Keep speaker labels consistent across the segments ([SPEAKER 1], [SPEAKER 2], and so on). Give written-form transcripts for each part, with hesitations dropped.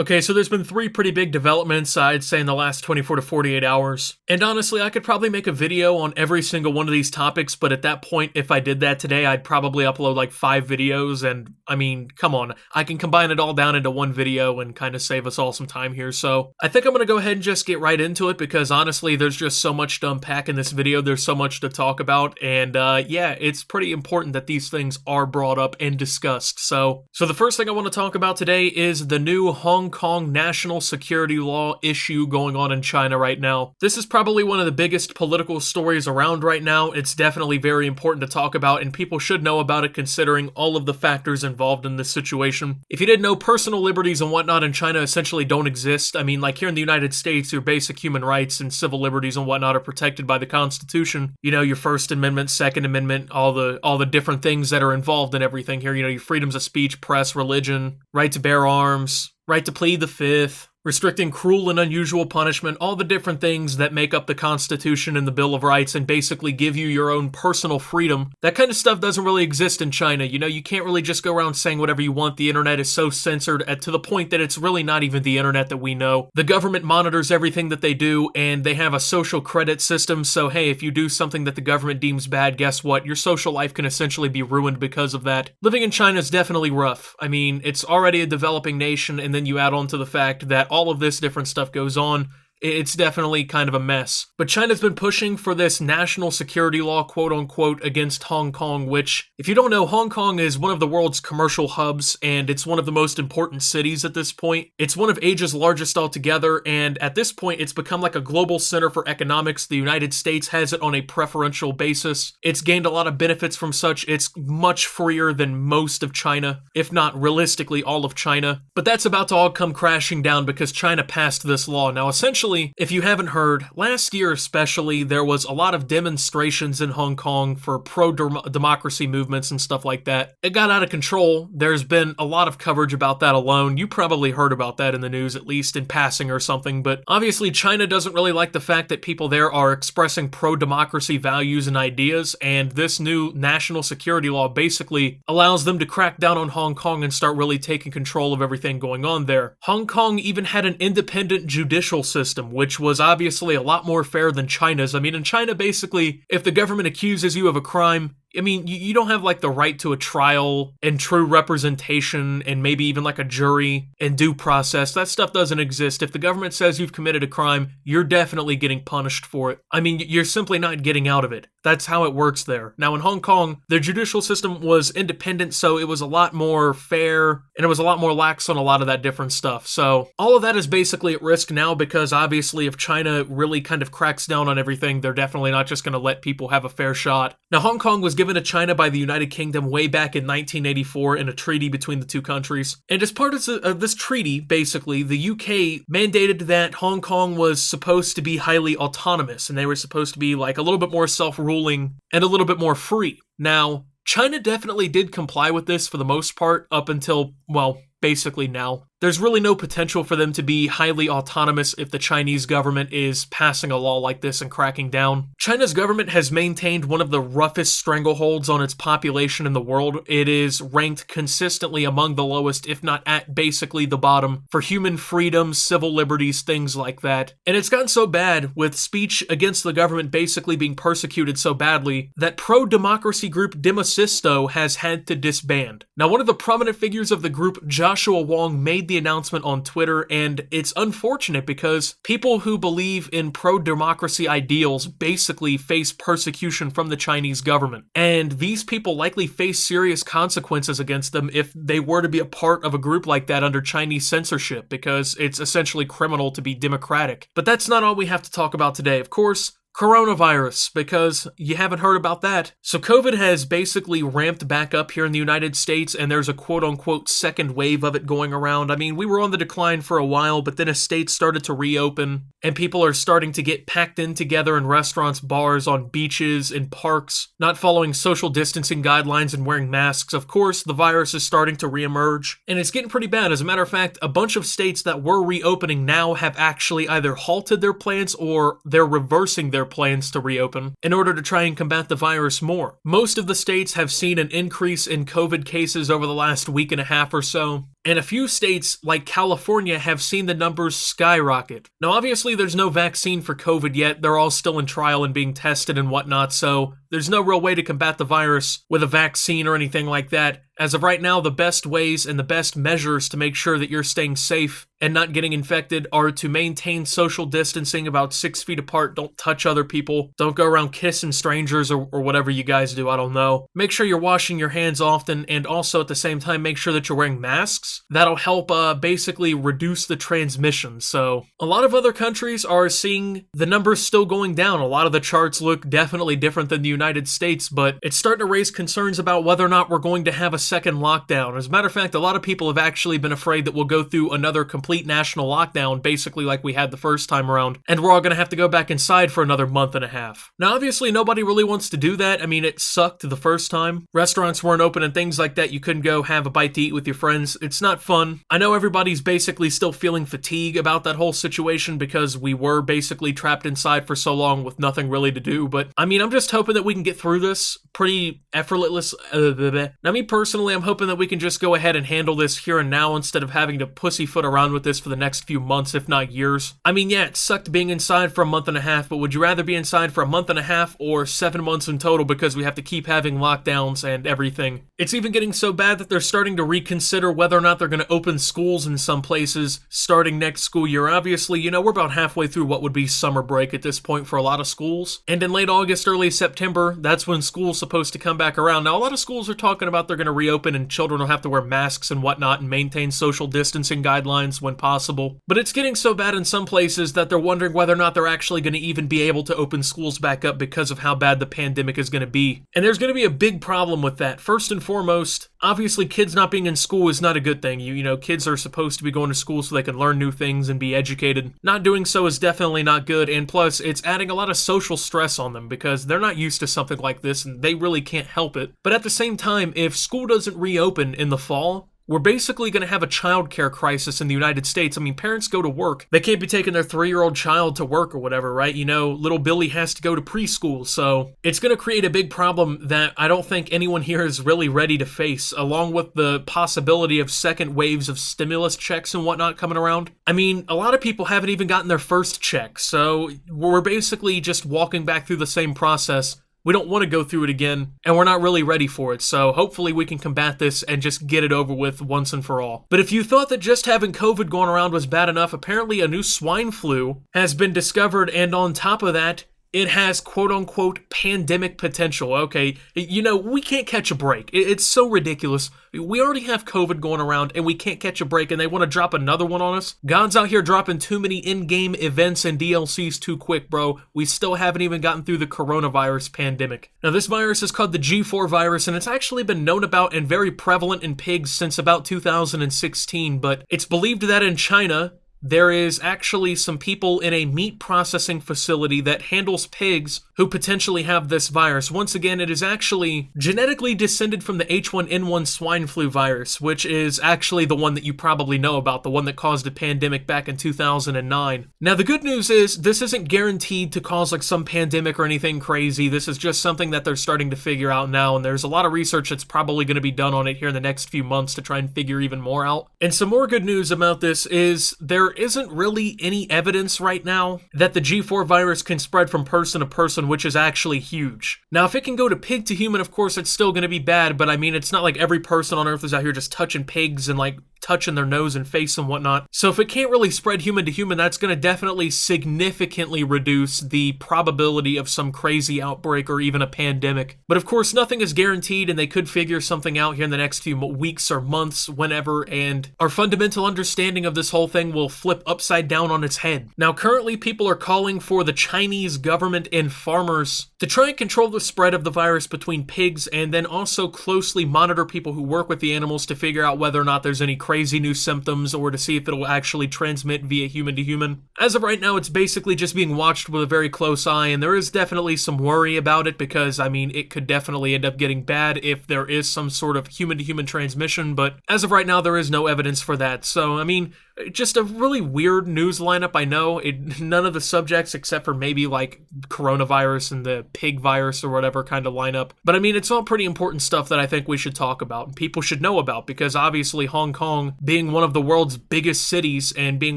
[SPEAKER 1] Okay, so there's been three pretty big developments, I'd say, in the last 24 to 48 hours. And honestly, I could probably make a video on every single one of these topics, but at that point, if I did that today, I'd probably upload like 5 videos, and I mean, come on, I can combine it all down into one video and kind of save us all some time here. So I think I'm going to go ahead and just get right into it, because honestly, there's just so much to unpack in this video. There's so much to talk about, and yeah, it's pretty important that these things are brought up and discussed. So the first thing I want to talk about today is the new Hong Kong national security law issue going on in China right now. This is probably one of the biggest political stories around right now. It's definitely very important to talk about, and people should know about it considering all of the factors involved in this situation. If you didn't know, personal liberties and whatnot in China essentially don't exist. I mean, like here in the United States, your basic human rights and civil liberties and whatnot are protected by the Constitution. You know, your First Amendment, Second Amendment, all the different things that are involved in everything here. You know, your freedoms of speech, press, religion, right to bear arms, right to plead the Fifth, restricting cruel and unusual punishment, all the different things that make up the Constitution and the Bill of Rights and basically give you your own personal freedom. That kind of stuff doesn't really exist in China. You know, you can't really just go around saying whatever you want. The internet is so censored to the point that it's really not even the internet that we know. The government monitors everything that they do, and they have a social credit system. So hey, if you do something that the government deems bad, guess what? Your social life can essentially be ruined because of that. Living in China is definitely rough. I mean, it's already a developing nation, and then you add on to the fact that all of this different stuff goes on. It's definitely kind of a mess. But China's been pushing for this national security law, quote unquote, against Hong Kong, which, if you don't know, Hong Kong is one of the world's commercial hubs, and it's one of the most important cities at this point. It's one of Asia's largest altogether, and at this point, it's become like a global center for economics. The United States has it on a preferential basis. It's gained a lot of benefits from such. It's much freer than most of China, if not realistically all of China. But that's about to all come crashing down because China passed this law. Now, essentially, if you haven't heard, last year especially, there was a lot of demonstrations in Hong Kong for pro-democracy movements and stuff like that. It got out of control. There's been a lot of coverage about that alone. You probably heard about that in the news, at least in passing or something, but obviously China doesn't really like the fact that people there are expressing pro-democracy values and ideas, and this new national security law basically allows them to crack down on Hong Kong and start really taking control of everything going on there. Hong Kong even had an independent judicial system, which was obviously a lot more fair than China's. I mean, in China, basically, if the government accuses you of a crime, I mean, you don't have like the right to a trial and true representation and maybe even like a jury and due process. That stuff doesn't exist. If the government says you've committed a crime, you're definitely getting punished for it. I mean, you're simply not getting out of it. That's how it works there. Now, in Hong Kong, the judicial system was independent, so it was a lot more fair and it was a lot more lax on a lot of that different stuff. So all of that is basically at risk now because obviously if China really kind of cracks down on everything, they're definitely not just going to let people have a fair shot. Now, Hong Kong was given to China by the United Kingdom way back in 1984 in a treaty between the two countries. And as part of this treaty, basically, the UK mandated that Hong Kong was supposed to be highly autonomous, and they were supposed to be like a little bit more self-ruling and a little bit more free. Now, China definitely did comply with this for the most part up until, well, basically now. There's really no potential for them to be highly autonomous if the Chinese government is passing a law like this and cracking down. China's government has maintained one of the roughest strangleholds on its population in the world. It is ranked consistently among the lowest, if not at basically the bottom, for human freedoms, civil liberties, things like that. And it's gotten so bad, with speech against the government basically being persecuted so badly, that pro-democracy group Demosisto has had to disband. Now, one of the prominent figures of the group, Joshua Wong, made the announcement on Twitter, and it's unfortunate because people who believe in pro-democracy ideals basically face persecution from the Chinese government. And these people likely face serious consequences against them if they were to be a part of a group like that under Chinese censorship, because it's essentially criminal to be democratic. But that's not all we have to talk about today. Of course, coronavirus, because you haven't heard about that. So COVID has basically ramped back up here in the United States, and there's a quote-unquote second wave of it going around. I mean, we were on the decline for a while, but then as states started to reopen, and people are starting to get packed in together in restaurants, bars, on beaches, in parks, not following social distancing guidelines and wearing masks, of course, the virus is starting to reemerge, and it's getting pretty bad. As a matter of fact, a bunch of states that were reopening now have actually either halted their plans or they're reversing their plans to reopen in order to try and combat the virus more. Most of the states have seen an increase in COVID cases over the last week and a half or so, and a few states like California have seen the numbers skyrocket. Now, obviously, there's no vaccine for COVID yet. They're all still in trial and being tested and whatnot, so there's no real way to combat the virus with a vaccine or anything like that. As of right now, the best ways and the best measures to make sure that you're staying safe and not getting infected are to maintain social distancing about 6 feet apart. Don't touch other people. Don't go around kissing strangers or whatever you guys do. I don't know. Make sure you're washing your hands often, and also at the same time, make sure that you're wearing masks. That'll help basically reduce the transmission. So a lot of other countries are seeing the numbers still going down. A lot of the charts look definitely different than the United States, but it's starting to raise concerns about whether or not we're going to have a second lockdown. As a matter of fact, a lot of people have actually been afraid that we'll go through another complete national lockdown, basically like we had the first time around, and we're all going to have to go back inside for another month and a half. Now, obviously, nobody really wants to do that. I mean, it sucked the first time. Restaurants weren't open and things like that. You couldn't go have a bite to eat with your friends. It's not fun. I know everybody's basically still feeling fatigue about that whole situation because we were basically trapped inside for so long with nothing really to do, but I mean, I'm just hoping that we can get through this pretty effortless. Now, me personally, I'm hoping that we can just go ahead and handle this here and now instead of having to pussyfoot around with this for the next few months, if not years. I mean, yeah, it sucked being inside for a month and a half, but would you rather be inside for a month and a half or 7 months in total because we have to keep having lockdowns and everything? It's even getting so bad that they're starting to reconsider whether or not they're going to open schools in some places starting next school year. Obviously, you know, we're about halfway through what would be summer break at this point for a lot of schools. And in late August, early September, that's when school's supposed to come back around. Now, a lot of schools are talking about they're going to reopen and children will have to wear masks and whatnot and maintain social distancing guidelines when possible. But it's getting so bad in some places that they're wondering whether or not they're actually going to even be able to open schools back up because of how bad the pandemic is going to be. And there's going to be a big problem with that. First and foremost, obviously kids not being in school is not a good thing. You know, kids are supposed to be going to school so they can learn new things and be educated. Not doing so is definitely not good, and plus it's adding a lot of social stress on them because they're not used to something like this and they really can't help it. But at the same time, if school doesn't reopen in the fall, we're basically going to have a childcare crisis in the United States. I mean, parents go to work. They can't be taking their 3-year-old child to work or whatever, right? You know, little Billy has to go to preschool. So it's going to create a big problem that I don't think anyone here is really ready to face, along with the possibility of second waves of stimulus checks and whatnot coming around. I mean, a lot of people haven't even gotten their first check. So we're basically just walking back through the same process. We don't want to go through it again, and we're not really ready for it, so hopefully we can combat this and just get it over with once and for all. But if you thought that just having COVID going around was bad enough, apparently a new swine flu has been discovered, and on top of that, it has quote-unquote pandemic potential. Okay, you know, we can't catch a break. It's so ridiculous. We already have COVID going around and we can't catch a break, and they want to drop another one on us? God's out here dropping too many in-game events and DLCs too quick, bro. We still haven't even gotten through the coronavirus pandemic. Now, this virus is called the G4 virus, and it's actually been known about and very prevalent in pigs since about 2016, but it's believed that in China, there is actually some people in a meat processing facility that handles pigs who potentially have this virus. Once again, it is actually genetically descended from the H1N1 swine flu virus, which is actually the one that you probably know about, the one that caused a pandemic back in 2009. Now, the good news is this isn't guaranteed to cause like some pandemic or anything crazy. This is just something that they're starting to figure out now, and there's a lot of research that's probably going to be done on it here in the next few months to try and figure even more out. And some more good news about this is there isn't really any evidence right now that the G4 virus can spread from person to person, which is actually huge. Now, if it can go to pig to human, of course, it's still going to be bad, but I mean, it's not like every person on Earth is out here just touching pigs and like touching their nose and face and whatnot. So if it can't really spread human to human, that's going to definitely significantly reduce the probability of some crazy outbreak or even a pandemic. But of course, nothing is guaranteed, and they could figure something out here in the next few weeks or months, whenever, and our fundamental understanding of this whole thing will flip upside down on its head. Now, currently, people are calling for the Chinese government and farmers to try and control the spread of the virus between pigs, and then also closely monitor people who work with the animals to figure out whether or not there's any crazy new symptoms or to see if it'll actually transmit via human to human. As of right now, it's basically just being watched with a very close eye, and there is definitely some worry about it because, I mean, it could definitely end up getting bad if there is some sort of human to human transmission, but as of right now, there is no evidence for that. So, I mean, Just a really weird news lineup, I know. None of the subjects except for maybe like coronavirus and the pig virus or whatever kind of lineup. But I mean, it's all pretty important stuff that I think we should talk about and people should know about, because obviously Hong Kong, being one of the world's biggest cities and being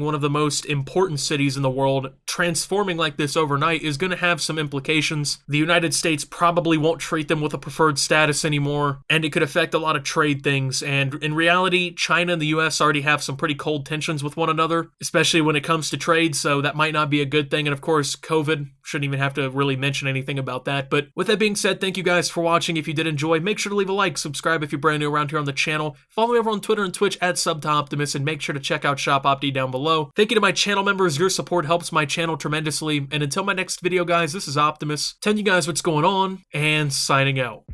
[SPEAKER 1] one of the most important cities in the world, transforming like this overnight is going to have some implications. The United States probably won't treat them with a preferred status anymore, and it could affect a lot of trade things. And in reality, China and the US already have some pretty cold tensions with one another, especially when it comes to trade, so that might not be a good thing. And of course, COVID, shouldn't even have to really mention anything about that. But with that being said, thank you guys for watching. If you did enjoy, make sure to leave a like, subscribe if you're brand new around here on the channel, follow me over on Twitter and Twitch at @SubToOptimus, and make sure to check out Shop Opti down below. Thank you to my channel members, your support helps my channel tremendously, and until my next video guys, this is Optimus, telling you guys what's going on, and signing out.